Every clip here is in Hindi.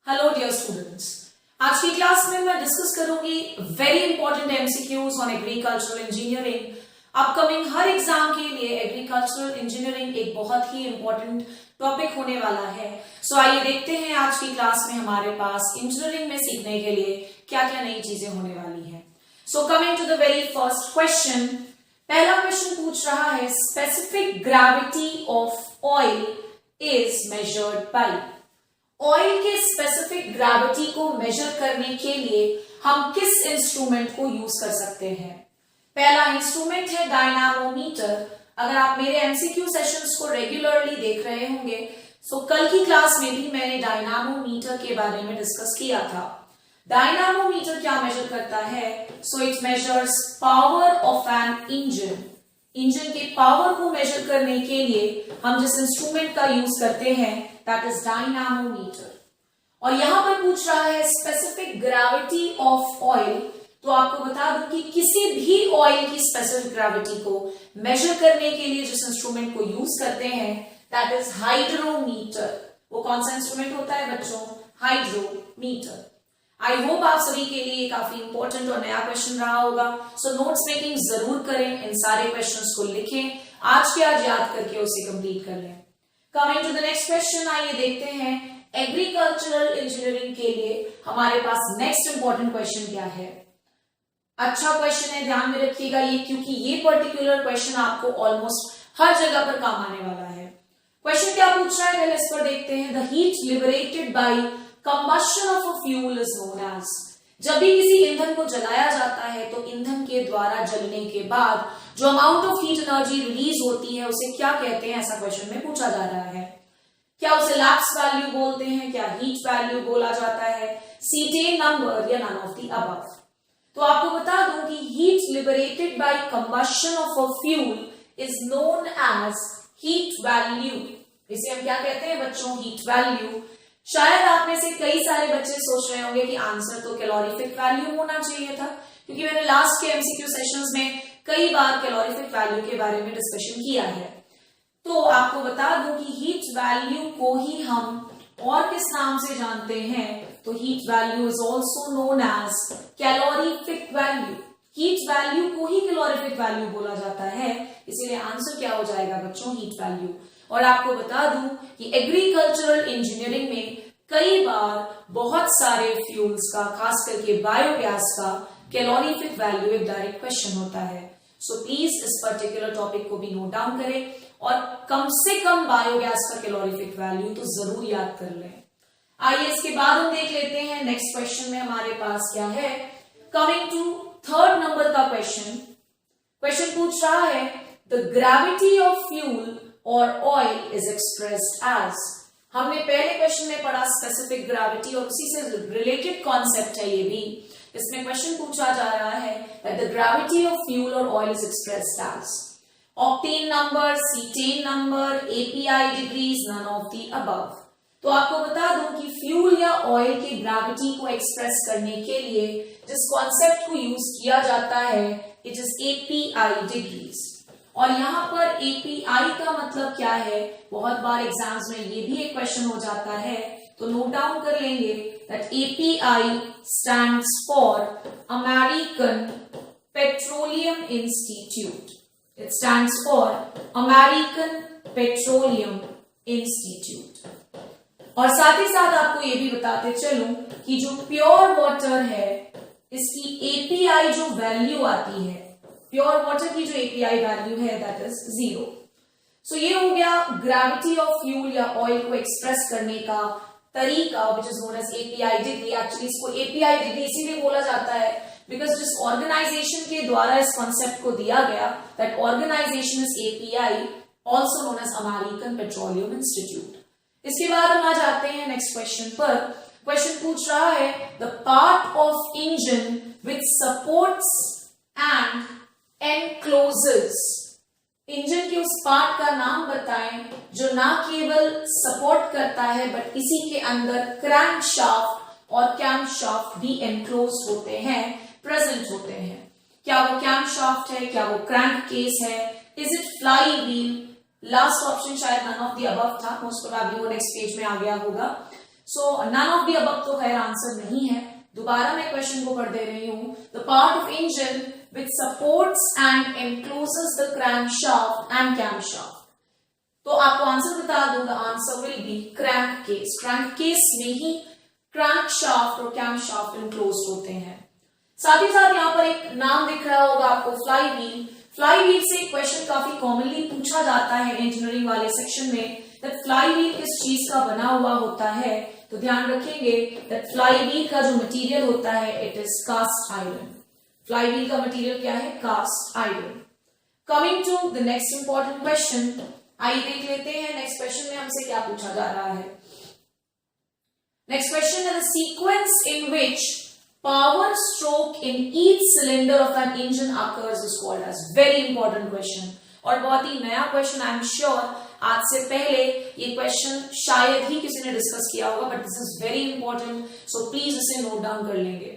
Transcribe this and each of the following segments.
हेलो डियर स्टूडेंट्स, आज की क्लास में मैं डिस्कस करूंगी very important MCQs on agricultural engineering. Upcoming her exam के लिए एग्रीकल्चरल इंजीनियरिंग एक बहुत ही इंपॉर्टेंट टॉपिक होने वाला है। सो आइए देखते हैं आज की क्लास में हमारे पास इंजीनियरिंग में सीखने के लिए क्या क्या नई चीजें होने वाली है। So coming to the very first question, पहला क्वेश्चन पूछ रहा है specific gravity of oil is measured by. Oil के स्पेसिफिक ग्रेविटी को मेजर करने के लिए हम किस इंस्ट्रूमेंट को यूज कर सकते हैं? पहला इंस्ट्रूमेंट है डायनामोमीटर। अगर आप मेरे एमसीक्यू सेशंस को रेगुलरली देख रहे होंगे तो कल की क्लास में भी मैंने डायनामोमीटर के बारे में डिस्कस किया था। डायनामोमीटर क्या मेजर करता है? So it measures power of an engine. Engine के पावर को मेजर करने के लिए हम जिस इंस्ट्रूमेंट का यूज करते हैं दैट इज डायनामोमीटर। और यहां पर पूछ रहा है स्पेसिफिक ग्रेविटी ऑफ ऑयल, तो आपको बता दूं कि किसी भी ऑयल की स्पेसिफिक ग्रेविटी को मेजर करने के लिए जिस इंस्ट्रूमेंट को यूज करते हैं दैट इज हाइड्रोमीटर। वो कौन सा इंस्ट्रूमेंट होता है बच्चों? हाइड्रोमीटर। आई होप आप सभी के लिए काफी इंपॉर्टेंट और नया क्वेश्चन रहा होगा। सो नोट्स मेकिंग जरूर करें, इन सारे क्वेश्चंस को लिखें, आज के आज याद करके उसे कंप्लीट कर लें। Coming to the next question, आइए देखते हैं एग्रीकल्चरल इंजीनियरिंग के लिए हमारे पास नेक्स्ट इंपॉर्टेंट क्वेश्चन क्या है। अच्छा क्वेश्चन है, ध्यान में रखिएगा ये, क्योंकि ये पर्टिकुलर क्वेश्चन आपको ऑलमोस्ट हर जगह पर काम आने वाला है। क्वेश्चन क्या पूछ रहा है पहले इस पर देखते हैं। The heat liberated by combustion of a fuel is known as. जब भी किसी ईंधन को जलाया जाता है तो ईंधन के द्वारा जलने के बाद जो amount of heat energy release होती है उसे क्या कहते हैं, ऐसा क्वेश्चन में पूछा जा रहा है। क्या उसे लैप्स वैल्यू बोलते हैं, क्या हीट वैल्यू बोला जाता है, सीटेन नंबर या नन ऑफ द अबव? तो आपको बता दूं कि heat liberated by combustion of a fuel is known as heat value. इसे हम क्या कहते हैं बच्चों? Heat value. शायद आप में से कई सारे बच्चे सोच रहे होंगे कि आंसर तो कैलोरीफिक वैल्यू होना चाहिए था, क्योंकि मैंने लास्ट के एमसीक्यू सेशंस में कई बार कैलोरीफिक वैल्यू के बारे में डिस्कशन किया है। तो आपको बता दूं कि हीट वैल्यू को ही हम और किस नाम से जानते हैं? तो heat value is also known as calorific value. Heat value को ही कैलोरीफिक वैल्यू बोला जाता है, इसीलिए आंसर क्या हो जाएगा बच्चों? Heat value. और आपको बता दूं कि एग्रीकल्चरल इंजीनियरिंग में कई बार बहुत सारे फ्यूल्स का, खास करके बायोगैस का कैलोरीफिक वैल्यू एक डायरेक्ट क्वेश्चन होता है। सो प्लीज इस पर्टिकुलर टॉपिक को भी नोट डाउन करें और कम से कम बायोगैस का कैलोरीफिक वैल्यू तो जरूर याद कर लें। आइए इसके बाद हम देख लेते हैं नेक्स्ट क्वेश्चन में हमारे पास क्या है। कमिंग टू थर्ड नंबर का क्वेश्चन, क्वेश्चन पूछ रहा है द ग्रेविटी ऑफ फ्यूल और ऑयल इज एक्सप्रेस्ड एज। हमने पहले क्वेश्चन में पढ़ा स्पेसिफिक ग्रेविटी और उसी से रिलेटेड कॉन्सेप्ट है ये भी। इसमें क्वेश्चन पूछा जा रहा है that the gravity of fuel और oil is expressed as octane number, cetane number, API degrees, none of the above. तो आपको बता दूं कि फ्यूल या ऑयल की ग्रेविटी को एक्सप्रेस करने के लिए जिस कॉन्सेप्ट को यूज किया जाता है इट इज एपीआई डिग्रीज। और यहां पर एपीआई का मतलब क्या है? बहुत बार एग्जाम्स में ये भी एक क्वेश्चन हो जाता है, तो नोट डाउन कर लेंगे that API stands for American petroleum institute. It stands for American petroleum institute. और साथ ही साथ आपको ये भी बताते चलूं कि जो प्योर वाटर है इसकी एपीआई जो वैल्यू आती है, प्योर वाटर की जो एपीआई वैल्यू है दैट इज 0। सो ये हो गया ग्रेविटी ऑफ फ्यूल या ऑयल को एक्सप्रेस करने का तरीका which is known as API degree. Actually इसको एपीआई डिग्री इसीलिए बोला जाता है बिकॉज जिस ऑर्गेनाइजेशन के द्वारा इस कॉन्सेप्ट को दिया गया that organisation is API, also known as American petroleum institute. इसके बाद हम आ जाते हैं नेक्स्ट क्वेश्चन पर। क्वेश्चन पूछ रहा है the part of engine which supports and encloses. Engine के उस पार्ट का नाम बताएं जो ना केवल सपोर्ट करता है बट इसी के अंदर क्रैंक शाफ्ट और कैम शाफ्ट भी एनक्लोज होते हैं, प्रेजेंट होते हैं। क्या वो कैम शाफ्ट है? क्या वो क्रैंक केस है? Is it fly wheel? Last option शायद नन ऑफ द अबव था, मोस्ट प्रोबेबली वो नेक्स्ट पेज में आ गया होगा। सो नन ऑफ द अबव तो खैर आंसर नहीं है। दोबारा मैं क्वेश्चन को पढ़ दे रही हूं। The part of engine which supports and encloses the crankshaft and camshaft. तो आपको आंसर बता दूं, the answer will be crank case. Crank case में ही क्रैंकशाफ्ट और कैमशाफ्ट इनक्लोज होते हैं। साथ ही साथ यहाँ पर एक नाम दिख रहा होगा आपको, फ्लाई व्हील। फ्लाई व्हील से क्वेश्चन काफी कॉमनली पूछा जाता है इंजीनियरिंग वाले सेक्शन में, दैट फ्लाई व्हील किस चीज का बना हुआ होता है। तो ध्यान रखेंगे दैट फ्लाई व्हील का जो मटेरियल होता है it is cast iron. Flywheel का मटेरियल क्या है? Cast iron. Coming to the next important question, आइए देख लेते हैं नेक्स्ट क्वेश्चन में हमसे क्या पूछा जा रहा है। नेक्स्ट क्वेश्चन है the sequence in which power stroke in each cylinder of an engine occurs is called as। very important question और बहुत ही नया क्वेश्चन। आई एम श्योर आज से पहले ये क्वेश्चन शायद ही किसी ने डिस्कस किया होगा, but this is very important, so please इसे नोट डाउन कर लेंगे।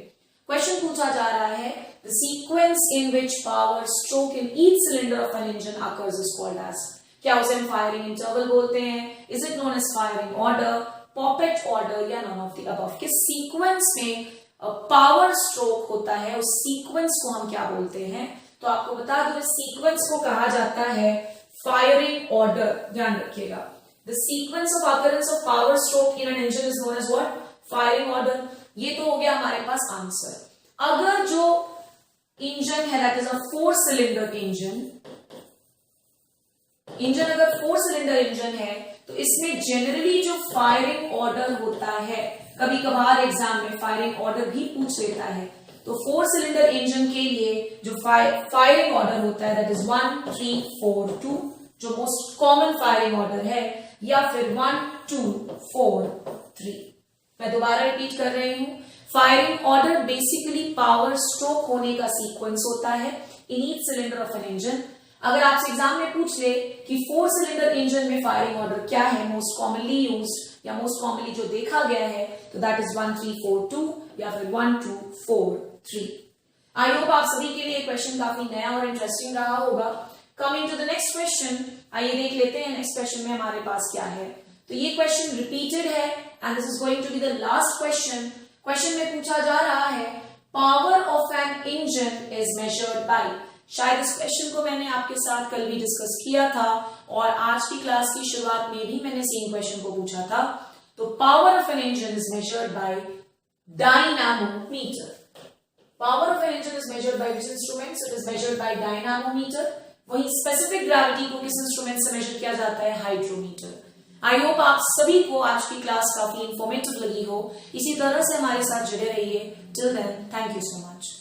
क्वेश्चन पूछा जा रहा है the sequence in which power stroke in each cylinder of an engine occurs is called as। क्या उसे हम फायरिंग इंटरवल बोलते हैं? Is it known as firing order, poppet order, या नॉन ऑफ द अबव? किस सीक्वेंस में पावर स्ट्रोक होता है उस सीक्वेंस को हम क्या बोलते हैं? तो आपको बता दो इस सीक्वेंस को कहा जाता है फायरिंग ऑर्डर। ध्यान रखिएगा, the sequence of occurrence of power stroke in an engine is known as what? Firing order. ये तो हो गया हमारे पास आंसर। अगर जो इंजन है that is a 4 cylinder engine अगर 4 सिलेंडर इंजन है तो इसमें जनरली जो फायरिंग ऑर्डर होता है, कभी कभार एग्जाम में फायरिंग ऑर्डर भी पूछ लेता है, तो 4 सिलेंडर इंजन के लिए जो फायरिंग ऑर्डर होता है दैट इज 1 3 4 2, जो मोस्ट कॉमन फायरिंग ऑर्डर है, या फिर 1 2 4 3। मैं दोबारा रिपीट कर रही हूं, firing order basically power stroke होने का सीक्वेंस होता है in each cylinder of an engine. अगर आपसे एग्जाम में पूछ ले कि 4 सिलेंडर इंजन में फायरिंग ऑर्डर क्या है मोस्ट कॉमनली यूज्ड या मोस्ट कॉमनली जो देखा गया है, तो दैट इज 1 3 4 2 या फिर 1 2 4 3। आई होप आप सभी के लिए क्वेश्चन काफी नया और इंटरेस्टिंग रहा होगा। Coming to the next question, आइए देख लेते हैं नेक्स्ट क्वेश्चन में हमारे पास क्या है। तो ये क्वेश्चन रिपीटेड है and this is going to be the last question. Question में पूछा जा रहा है power of an engine is measured by. शायद इस क्वेश्चन को मैंने आपके साथ कल भी डिस्कस किया था और आज की क्लास की शुरुआत में भी मैंने सेम क्वेश्चन को पूछा था। तो power of an engine is measured by dynamometer. Power of an engine is measured by which instrument? It is measured by dynamometer. वहीं स्पेसिफिक ग्रेविटी को किस इंस्ट्रूमेंट से मेजर किया जाता है? हाइड्रोमीटर। आई होप आप सभी को आज की क्लास काफी इंफॉर्मेटिव लगी हो। इसी तरह से हमारे साथ जुड़े रहिए। Till then, thank you so much.